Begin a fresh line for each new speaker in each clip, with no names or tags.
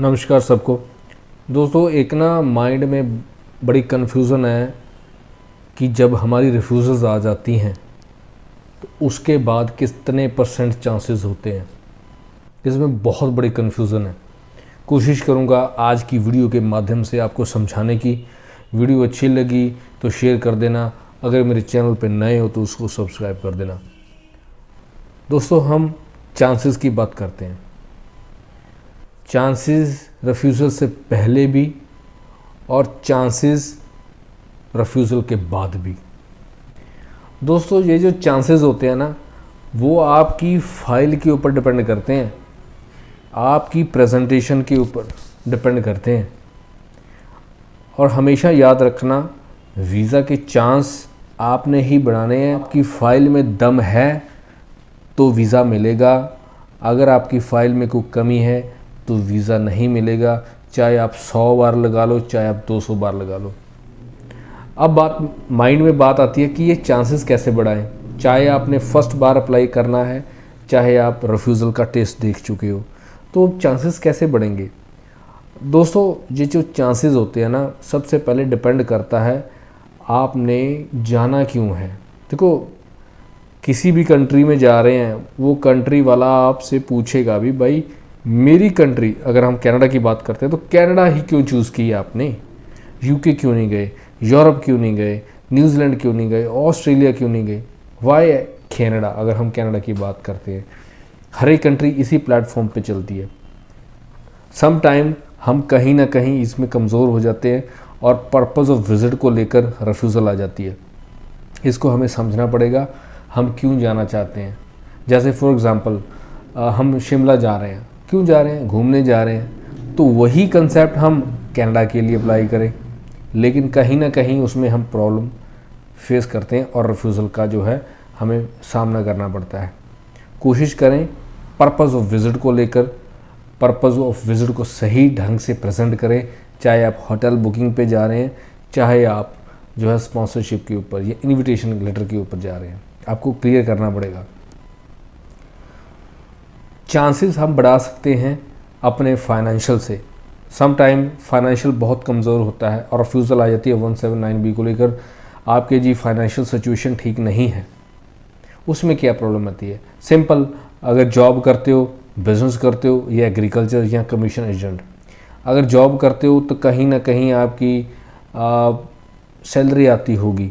नमस्कार सबको। दोस्तों, एक ना माइंड में बड़ी कन्फ्यूज़न है कि जब हमारी रिफ्यूज़ल्स आ जाती हैं तो उसके बाद कितने परसेंट चांसेस होते हैं। इसमें बहुत बड़ी कन्फ्यूज़न है। कोशिश करूँगा आज की वीडियो के माध्यम से आपको समझाने की। वीडियो अच्छी लगी तो शेयर कर देना, अगर मेरे चैनल पर नए हो तो उसको सब्सक्राइब कर देना। दोस्तों, हम चांसेस की बात करते हैं। चांसेस रिफ्यूज़ल से पहले भी और चांसेस रिफ्यूज़ल के बाद भी। दोस्तों, ये जो चांसेस होते हैं ना, वो आपकी फ़ाइल के ऊपर डिपेंड करते हैं, आपकी प्रेजेंटेशन के ऊपर डिपेंड करते हैं। और हमेशा याद रखना, वीज़ा के चांस आपने ही बढ़ाने हैं। आपकी फ़ाइल में दम है तो वीज़ा मिलेगा, अगर आपकी फ़ाइल में कोई कमी है तो वीज़ा नहीं मिलेगा, चाहे आप 100 बार लगा लो, चाहे आप 200 बार लगा लो। अब माइंड में बात आती है कि ये चांसेस कैसे बढ़ाएं। चाहे आपने फर्स्ट बार अप्लाई करना है, चाहे आप रिफ्यूज़ल का टेस्ट देख चुके हो, तो चांसेस कैसे बढ़ेंगे। दोस्तों, ये जो चांसेस होते हैं ना, सबसे पहले डिपेंड करता है आपने जाना क्यों है। देखो, किसी भी कंट्री में जा रहे हैं, वो कंट्री वाला आपसे पूछेगा भी, भाई मेरी कंट्री, अगर हम कनाडा की बात करते हैं तो कनाडा ही क्यों चूज़ किया आपने, यूके क्यों नहीं गए, यूरोप क्यों नहीं गए, न्यूजीलैंड क्यों नहीं गए, ऑस्ट्रेलिया क्यों नहीं गए, वाई कनाडा। अगर हम कनाडा की बात करते हैं, हर एक कंट्री इसी प्लेटफॉर्म पे चलती है। सम टाइम हम कहीं ना कहीं इसमें कमज़ोर हो जाते हैं और पर्पज़ ऑफ विज़िट को लेकर रिफ्यूज़ल आ जाती है। इसको हमें समझना पड़ेगा, हम क्यों जाना चाहते हैं। जैसे फॉर एग्ज़ाम्पल, हम शिमला जा रहे हैं, क्यों जा रहे हैं, घूमने जा रहे हैं, तो वही कंसेप्ट हम कनाडा के लिए अप्लाई करें, लेकिन कहीं ना कहीं उसमें हम प्रॉब्लम फेस करते हैं और रिफ्यूज़ल का जो है हमें सामना करना पड़ता है। कोशिश करें पर्पज़ ऑफ विज़िट को लेकर, पर्पज़ ऑफ विज़िट को सही ढंग से प्रेजेंट करें। चाहे आप होटल बुकिंग पे जा रहे हैं, चाहे आप जो है स्पॉन्सरशिप के ऊपर या इन्विटेशन लेटर के ऊपर जा रहे हैं, आपको क्लियर करना पड़ेगा। चांसेस हम बढ़ा सकते हैं अपने फाइनेंशियल से। सम टाइम फाइनेंशियल बहुत कमज़ोर होता है और रिफ्यूज़ल आ जाती है 179B को लेकर, आपके जी फाइनेंशियल सिचुएशन ठीक नहीं है। उसमें क्या प्रॉब्लम आती है, सिंपल, अगर जॉब करते हो, बिज़नेस करते हो या एग्रीकल्चर या कमीशन एजेंट। अगर जॉब करते हो तो कहीं ना कहीं आपकी सैलरी आती होगी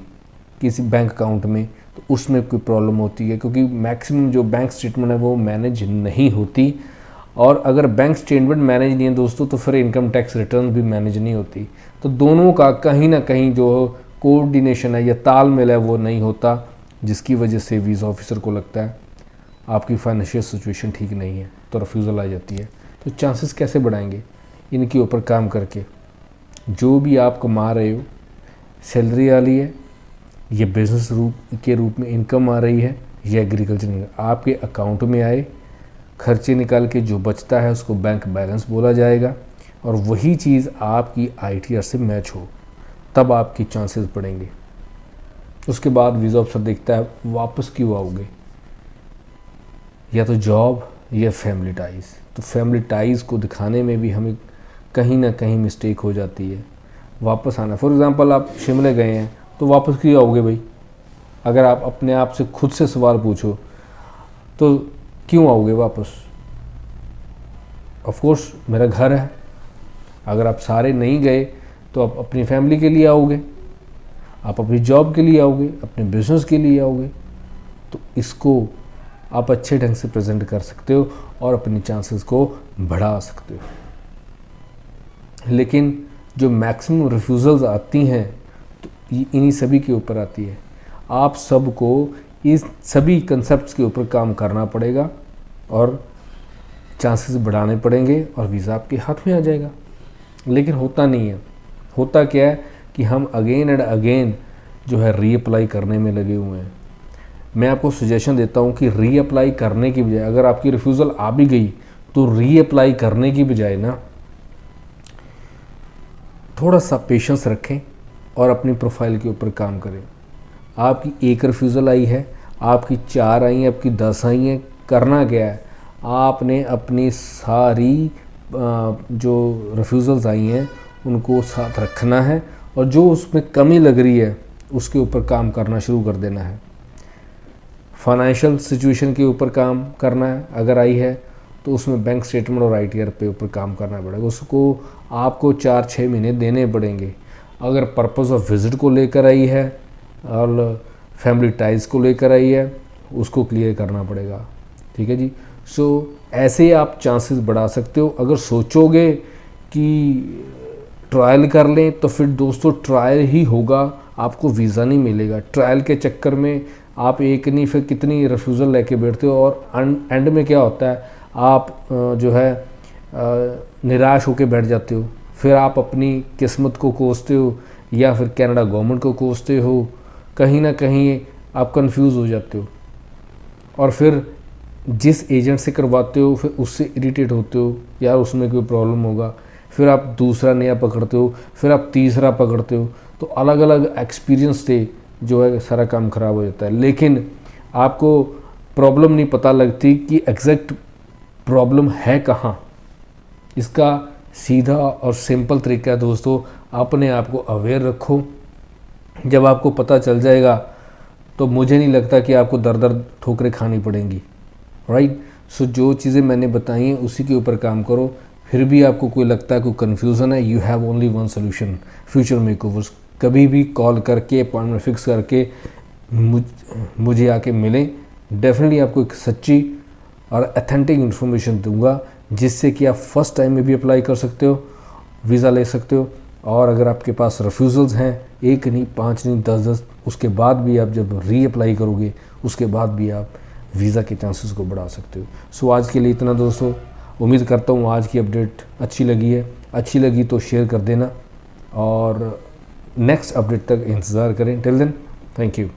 किसी बैंक अकाउंट में, तो उसमें कोई प्रॉब्लम होती है, क्योंकि मैक्सिमम जो बैंक स्टेटमेंट है वो मैनेज नहीं होती। और अगर बैंक स्टेटमेंट मैनेज नहीं है दोस्तों, तो फिर इनकम टैक्स रिटर्न भी मैनेज नहीं होती। तो दोनों का कहीं ना कहीं जो कोऑर्डिनेशन है या तालमेल है वो नहीं होता, जिसकी वजह से वीज़ा ऑफिसर को लगता है आपकी फाइनेंशियल सिचुएशन ठीक नहीं है, तो रिफ्यूज़ल आ जाती है। तो चांसेस कैसे बढ़ाएंगे, इनके ऊपर काम करके। जो भी आप कमा रहे हो, सैलरी आ रही है, ये बिज़नेस के रूप में इनकम आ रही है, या एग्रीकल्चर आपके अकाउंट में आए, खर्चे निकाल के जो बचता है उसको बैंक बैलेंस बोला जाएगा, और वही चीज़ आपकी ITR से मैच हो, तब आपकी चांसेस बढ़ेंगे। उसके बाद वीज़ा ऑफिसर देखता है वापस क्यों आओगे, या तो जॉब या फैमिली टाइज़। तो फैमिली टाइज़ को दिखाने में भी हमें कहीं ना कहीं मिस्टेक हो जाती है, वापस आना। फॉर एग्ज़ाम्पल, आप शिमले गए हैं तो वापस क्यों आओगे भाई। अगर आप अपने आप से खुद से सवाल पूछो तो क्यों आओगे वापस। ऑफ कोर्स मेरा घर है। अगर आप सारे नहीं गए तो आप अपनी फैमिली के लिए आओगे, आप अपनी जॉब के लिए आओगे, अपने बिजनेस के लिए आओगे। तो इसको आप अच्छे ढंग से प्रेजेंट कर सकते हो और अपनी चांसेस को बढ़ा सकते हो। लेकिन जो मैक्सिमम रिफ्यूज़ल्स आती हैं तो इन्हीं सभी के ऊपर आती है। आप सबको इस सभी कंसेप्ट्स के ऊपर काम करना पड़ेगा और चांसेस बढ़ाने पड़ेंगे और वीज़ा आपके हाथ में आ जाएगा। लेकिन होता नहीं है। होता क्या है कि हम अगेन एंड अगेन जो है रीअप्लाई करने में लगे हुए हैं। मैं आपको सजेशन देता हूं कि रीअप्लाई करने की बजाय, अगर आपकी रिफ्यूज़ल आ भी गई तो रीअप्लाई करने की बजाय ना थोड़ा सा पेशेंस रखें और अपनी प्रोफाइल के ऊपर काम करें। आपकी एक रिफ्यूज़ल आई है, आपकी 4 आई हैं, आपकी 10 आई हैं, करना क्या है, आपने अपनी सारी जो रिफ्यूज़ल्स आई हैं उनको साथ रखना है और जो उसमें कमी लग रही है उसके ऊपर काम करना शुरू कर देना है। फाइनेंशियल सिचुएशन के ऊपर काम करना है, अगर आई है तो उसमें बैंक स्टेटमेंट और ITR पे ऊपर काम करना पड़ेगा। उसको आपको 4-6 महीने देने पड़ेंगे। अगर पर्पस ऑफ विज़िट को लेकर आई है और फैमिली टाइज को लेकर आई है, उसको क्लियर करना पड़ेगा। ठीक है जी। सो ऐसे ही आप चांसेस बढ़ा सकते हो। अगर सोचोगे कि ट्रायल कर लें तो फिर दोस्तों ट्रायल ही होगा, आपको वीज़ा नहीं मिलेगा। ट्रायल के चक्कर में आप एक नहीं फिर कितनी रिफ्यूज़ल लेके बैठते हो और एंड में क्या होता है, आप जो है निराश होकर बैठ जाते हो। फिर आप अपनी किस्मत को कोसते हो या फिर कनाडा गवर्नमेंट को कोसते हो। कहीं ना कहीं आप कंफ्यूज हो जाते हो और फिर जिस एजेंट से करवाते हो फिर उससे इरिटेट होते हो, यार उसमें कोई प्रॉब्लम होगा। फिर आप दूसरा नया पकड़ते हो, फिर आप तीसरा पकड़ते हो। तो अलग अलग एक्सपीरियंस से जो है सारा काम ख़राब हो जाता है। लेकिन आपको प्रॉब्लम नहीं पता लगती कि एग्जैक्ट प्रॉब्लम है कहाँ। इसका सीधा और सिंपल तरीका है दोस्तों, अपने आप को अवेयर रखो। जब आपको पता चल जाएगा तो मुझे नहीं लगता कि आपको दर दर ठोकरें खानी पड़ेंगी। राइट। सो जो चीज़ें मैंने बताई हैं उसी के ऊपर काम करो। फिर भी आपको कोई लगता है कोई कन्फ्यूज़न है, you have only one solution, future makeovers. कभी भी कॉल करके अपॉइंटमेंट फिक्स करके मुझे आके मिलें। डेफिनेटली आपको एक सच्ची और अथेंटिक इन्फॉर्मेशन दूंगा जिससे कि आप फर्स्ट टाइम में भी अप्लाई कर सकते हो, वीज़ा ले सकते हो। और अगर आपके पास रिफ्यूज़ल्स हैं, 1 नहीं 5 नहीं 10, उसके बाद भी आप जब रीअप्लाई करोगे उसके बाद भी आप वीज़ा के चांसेस को बढ़ा सकते हो। सो आज के लिए इतना दोस्तों। उम्मीद करता हूँ आज की अपडेट अच्छी लगी है। अच्छी लगी तो शेयर कर देना और नेक्स्ट अपडेट तक इंतज़ार करें। Till then, thank you.